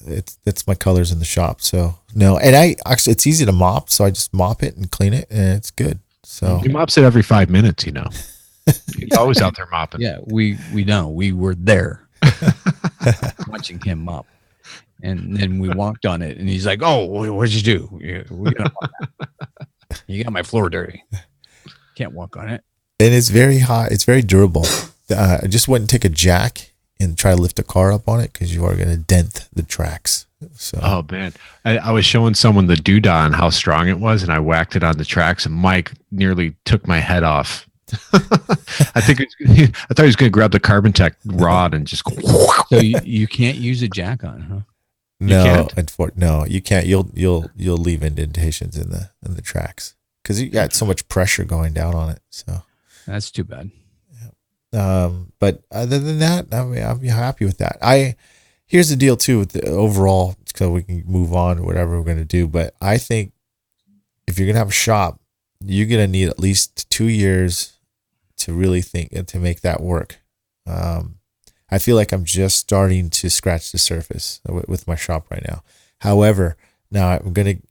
It's my colors in the shop. So no, and it's easy to mop. So I just mop it and clean it, and it's good. So He mops it every 5 minutes, you know. He's always out there mopping. Yeah, we know. We were there watching him mop. And then we walked on it, and he's like, "Oh, what'd you do? You got my floor dirty. Can't walk on it." And it's very hot. It's very durable. I just wouldn't take a jack and try to lift a car up on it because you are going to dent the tracks. So. Oh man, I was showing someone the doodah and how strong it was, and I whacked it on the tracks, and Mike nearly took my head off. I thought he was going to grab the Carbon Tech rod and just go. So you can't use a jack on, huh? No, you can't. You'll leave indentations in the tracks because you got so much pressure going down on it. So that's too bad. But other than that, I mean, I'm happy with that. Here's the deal too with the overall, so we can move on to whatever we're going to do. But I think if you're going to have a shop, you're going to need at least 2 years to really think and to make that work. I feel like I'm just starting to scratch the surface with my shop right now. However, now I'm going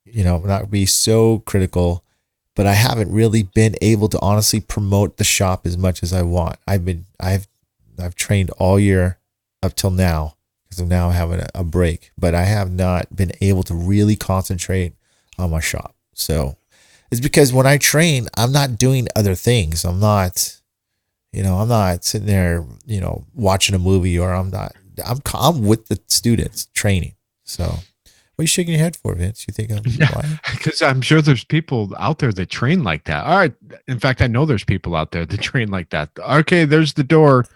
to, not be so critical, but I haven't really been able to honestly promote the shop as much as I want. I've trained all year up till now because I'm now having a break, but I have not been able to really concentrate on my shop. So it's because when I train, I'm not doing other things. I'm not sitting there, watching a movie, or I'm with the students training. So what are you shaking your head for, Vince? You think I'm lying? Because I'm sure there's people out there that train like that. All right. In fact, I know there's people out there that train like that. Okay, there's the door.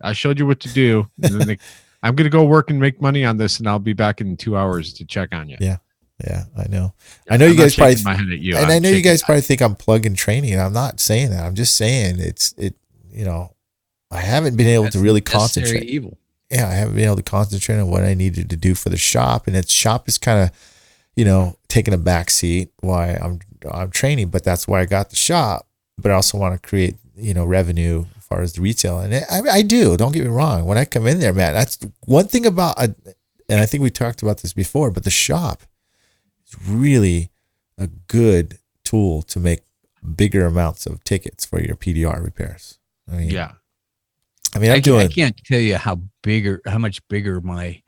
I showed you what to do. And then I'm going to go work and make money on this, and I'll be back in 2 hours to check on you. Yeah. Yeah, I know. I know you guys probably, my head at you. And I know you guys probably think I'm plug-in training. I'm not saying that. I'm just saying I haven't been able to really concentrate. Evil. Yeah, I haven't been able to concentrate on what I needed to do for the shop, and its shop is kind of, taking a back seat while I'm training. But that's why I got the shop. But I also want to create, revenue as far as the retail, and I do. Don't get me wrong. When I come in there, man, that's one thing about, and I think we talked about this before, but the shop is really a good tool to make bigger amounts of tickets for your PDR repairs. I mean, yeah. I can't tell you how much bigger my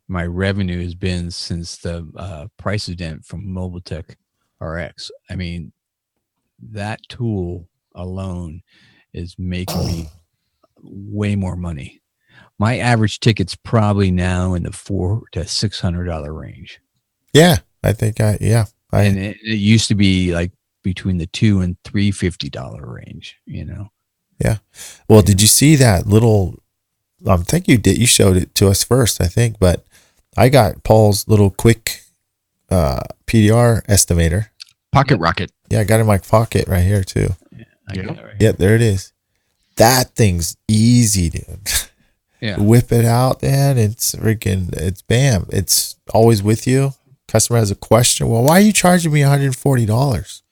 revenue has been since the price event from Mobile Tech RX. I mean, that tool alone is making me way more money. My average ticket's probably now in the $400 to $600 range. Yeah, I think and it used to be like between the $200 and $350 range. Yeah. Well, did you see that little? I think you did. You showed it to us first, I think, but I got Paul's little quick PDR estimator. Pocket rocket. Yeah, I got it in my pocket right here too. Yeah, I got it right here. There it is. That thing's easy, dude. Yeah. Whip it out, man. It's bam. It's always with you. Customer has a question. Well, why are you charging me $140?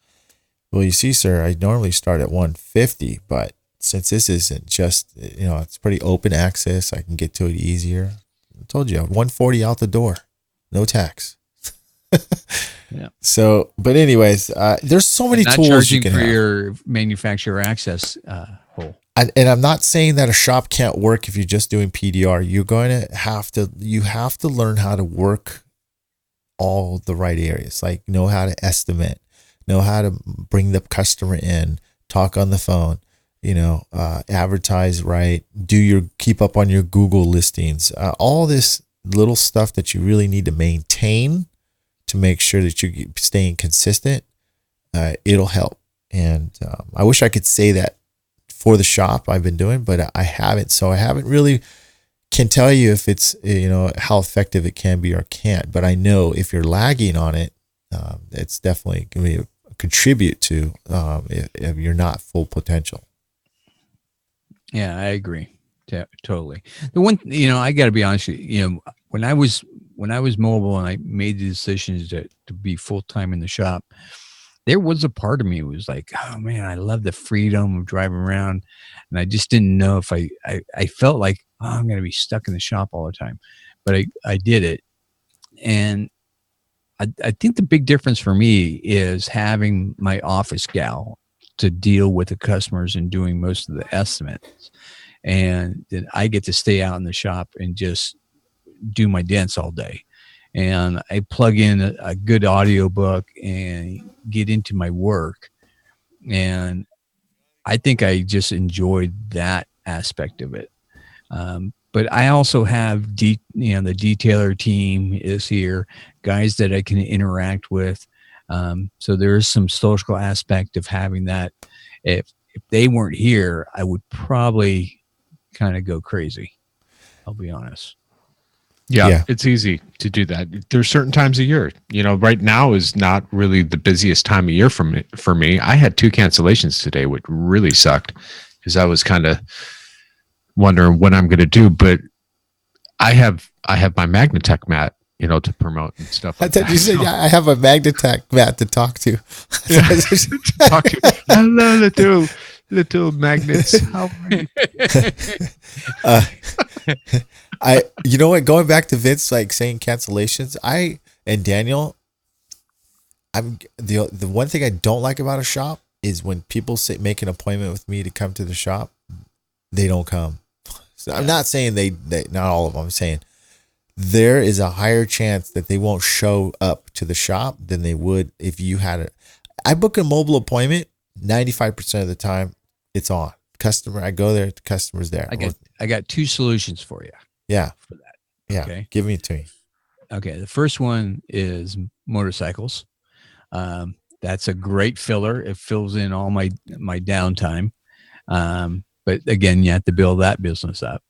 Well, you see, sir, I normally start at $150, but since this isn't just, it's pretty open access, I can get to it easier. I told you, $140 out the door, no tax. Yeah. So, but anyways, there's so many tools you can have. Not charging for your manufacturer access hole. And I'm not saying that a shop can't work if you're just doing PDR. You're going to have to learn how to work all the right areas, like know how to estimate, know how to bring the customer in, talk on the phone, advertise right, keep up on your Google listings, all this little stuff that you really need to maintain to make sure that you're staying consistent. It'll help. And I wish I could say that for the shop I've been doing, but I haven't. So I haven't really can tell you if it's, how effective it can be or can't. But I know if you're lagging on it, it's definitely going to contribute to if you're not full potential. Yeah, I agree. Totally. The one, I got to be honest with you, when I was mobile and I made the decisions to be full time in the shop, there was a part of me who was like, oh man, I love the freedom of driving around. And I just didn't know if I felt like, oh, I'm going to be stuck in the shop all the time. But I did it. And I think the big difference for me is having my office gal to deal with the customers and doing most of the estimates. And then I get to stay out in the shop and just do my dents all day. And I plug in a good audiobook and get into my work. And I think I just enjoyed that aspect of it. But I also have, the detailer team is here, guys that I can interact with. So there is some social aspect of having that. If they weren't here, I would probably kind of go crazy. I'll be honest. Yeah, it's easy to do that. There's certain times of year, right now is not really the busiest time of year for me. I had 2 cancellations today, which really sucked because I was kind of wondering what I'm going to do, but I have my Magnatech mat, to promote and stuff. I thought you said, yeah, I have a Magnatech mat to talk to. Talk to hello, little magnets. How are you? You know what? Going back to Vince, like saying cancellations, and Daniel, I'm the one thing I don't like about a shop is when people make an appointment with me to come to the shop, they don't come. So I'm not saying they not all of them. I'm saying there is a higher chance that they won't show up to the shop than they would if you had it. I book a mobile appointment 95% of the time. It's on customer. I go there. The customer's there. I got 2 solutions for you. Yeah. For that. Yeah. Okay. Give me to me. Okay. The first one is motorcycles. That's a great filler. It fills in all my downtime. But again, you have to build that business up.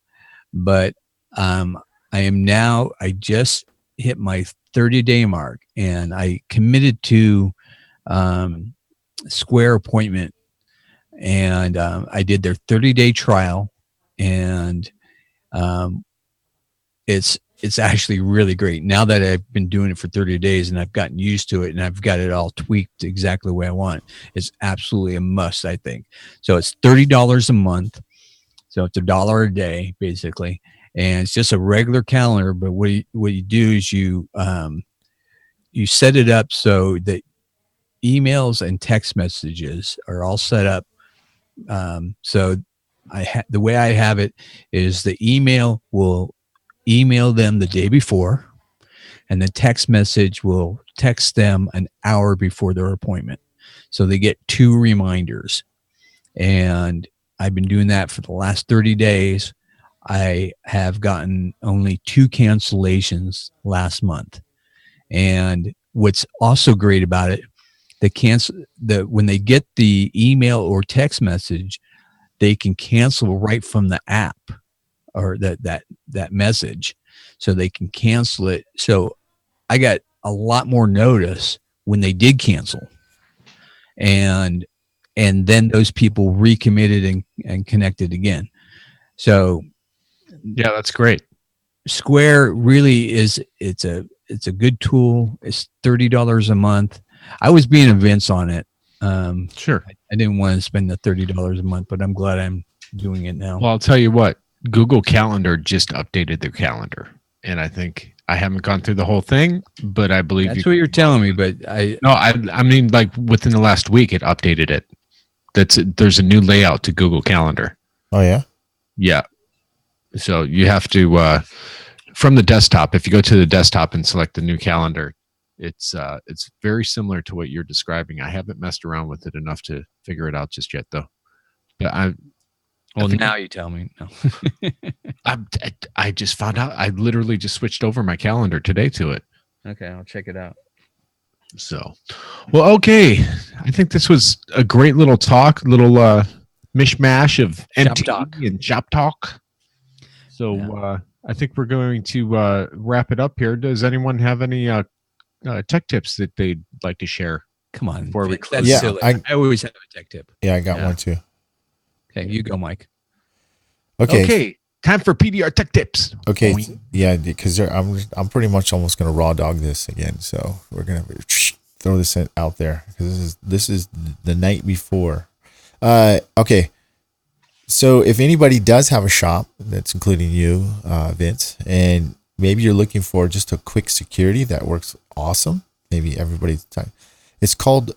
But I just hit my 30-day mark, and I committed to Square appointment, and I did their 30-day trial, and it's actually really great. Now that I've been doing it for 30 days and I've gotten used to it and I've got it all tweaked exactly the way I want, it's absolutely a must, I think. So it's $30 a month. So it's $1 a day, basically. And it's just a regular calendar. But what you do is you set it up so that emails and text messages are all set up. So the way I have it is the email will email them the day before, and the text message will text them an hour before their appointment. So they get 2 reminders. And I've been doing that for the last 30 days. I have gotten only 2 cancellations last month. And what's also great about it, when they get the email or text message, they can cancel right from the app, or that message, so they can cancel it. So I got a lot more notice when they did cancel, and then those people recommitted and connected again. So yeah, that's great. Square really is, it's a good tool. It's $30 a month. I was being a Vince on it. Sure. I didn't want to spend the $30 a month, but I'm glad I'm doing it now. Well, I'll tell you what, Google Calendar just updated their calendar, and I think I haven't gone through the whole thing, but I believe that's what you're telling me. But I mean, like within the last week, it updated it. There's a new layout to Google Calendar. Oh yeah, yeah. So you have to from the desktop. If you go to the desktop and select the new calendar, it's very similar to what you're describing. I haven't messed around with it enough to figure it out just yet, though. But now you tell me. No. I just found out. I literally just switched over my calendar today to it. Okay, I'll check it out. So, well, okay. I think this was a great little mishmash of MTE and shop talk. So yeah. I think we're going to wrap it up here. Does anyone have any tech tips that they'd like to share? Come on, before we close? That's silly. I always have a tech tip. Yeah, I got one too. Okay, you go, Mike. Okay. Time for PDR tech tips. Okay, yeah, because I'm pretty much almost gonna raw dog this again. So we're gonna throw this out there because this is the night before. Okay. So if anybody does have a shop, that's including you, Vince, and maybe you're looking for just a quick security that works awesome. Maybe everybody's time. It's called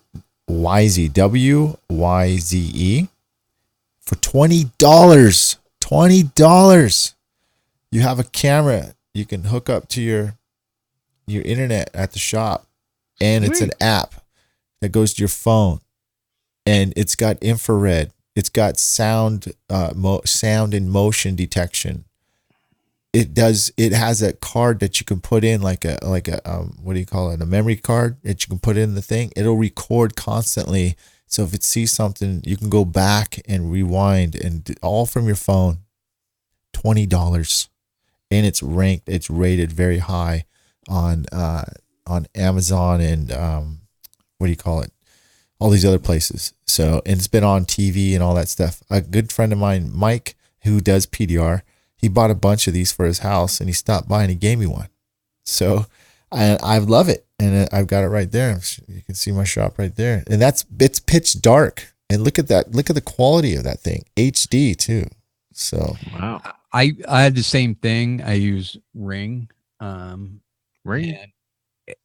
Wyze, WYZE, for $20. $20. You have a camera you can hook up to your internet at the shop, and it's an app that goes to your phone, and it's got infrared. It's got sound and motion detection. It has a card that you can put in like a what do you call it? A memory card that you can put in the thing. It'll record constantly. So if it sees something, you can go back and rewind and all from your phone. $20. And it's rated very high on Amazon and what do you call it? All these other places. So, and it's been on TV and all that stuff. A good friend of mine, Mike, who does PDR, he bought a bunch of these for his house, and he stopped by and he gave me one. So I love it. And I've got it right there. You can see my shop right there. And it's pitch dark. And look at that. Look at the quality of that thing. HD too. So Wow. I had the same thing. I use Ring. Ring.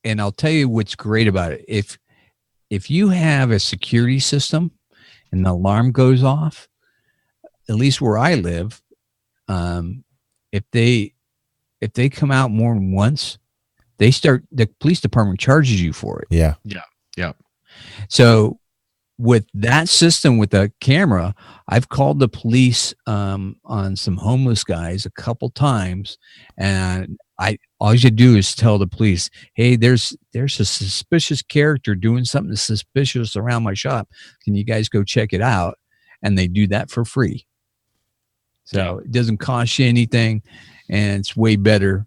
And I'll tell you what's great about it. If you have a security system and the alarm goes off, at least where I live, if they come out more than once, the police department charges you for it. yeah. Yeah. So with that system, with the camera, I've called the police on some homeless guys a couple times, and all you do is tell the police, hey, there's a suspicious character doing something suspicious around my shop. Can you guys go check it out? And they do that for free. So it doesn't cost you anything, and it's way better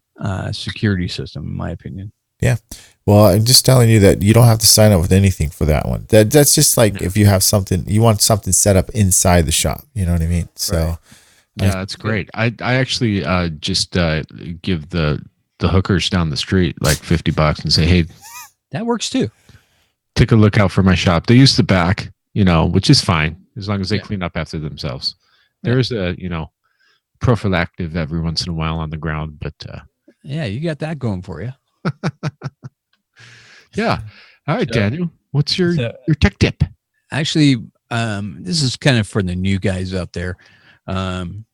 security system, in my opinion. Yeah. Well, I'm just telling you that you don't have to sign up with anything for that one. That's just like if you have something, you want something set up inside the shop. You know what I mean? So, right. Yeah, that's great. I actually just give the hookers down the street like $50 and say, hey, that works too. Take a look out for my shop. They use the back, which is fine as long as they clean up after themselves. There's a, prophylactic every once in a while on the ground, but yeah, you got that going for you. Yeah. All right, Daniel, what's your tech tip? Actually, this is kind of for the new guys out there. And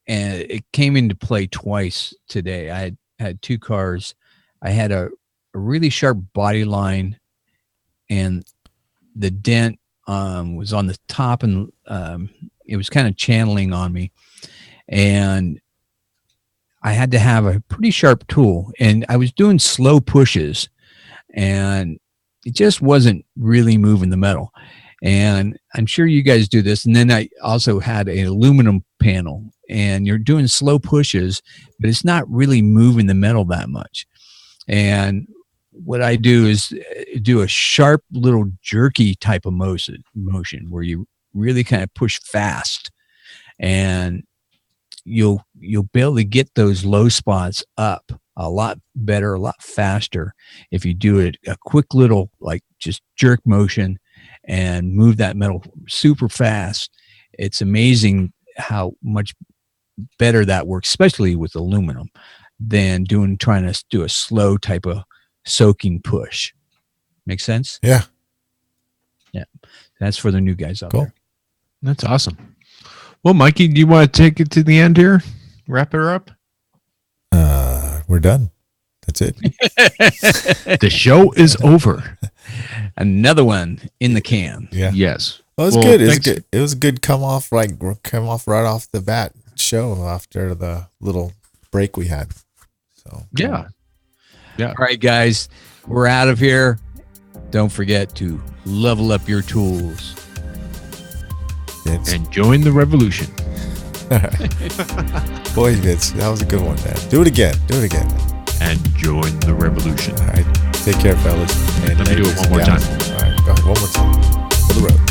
it came into play twice today. I had two cars. I had a really sharp body line, and the dent was on the top, and it was kind of channeling on me. And I had to have a pretty sharp tool, and I was doing slow pushes, and it just wasn't really moving the metal. And I'm sure you guys do this. And then I also had an aluminum panel, and you're doing slow pushes, but it's not really moving the metal that much. And what I do is do a sharp little jerky type of motion where you really kind of push fast, and you'll be able to get those low spots up a lot better, a lot faster if you do it a quick little like just jerk motion and move that metal super fast. It's amazing how much better that works, especially with aluminum, than trying to do a slow type of soaking push. Make sense? Yeah. Yeah. That's for the new guys out there. That's awesome. Well, Mikey, do you want to take it to the end here? Wrap her up? We're done. That's it. The show is over. Another one in the can. Yeah. Yes. Well, it was good. It was good. It was a good come off right off the bat show after the little break we had. So yeah. All right, guys, we're out of here. Don't forget to level up your tools. And join the revolution. Boy, Vince, that was a good one, man. Do it again. And join the revolution. All right. Take care, fellas. And let me do it one more time. All right. Go ahead. One more time. For the road.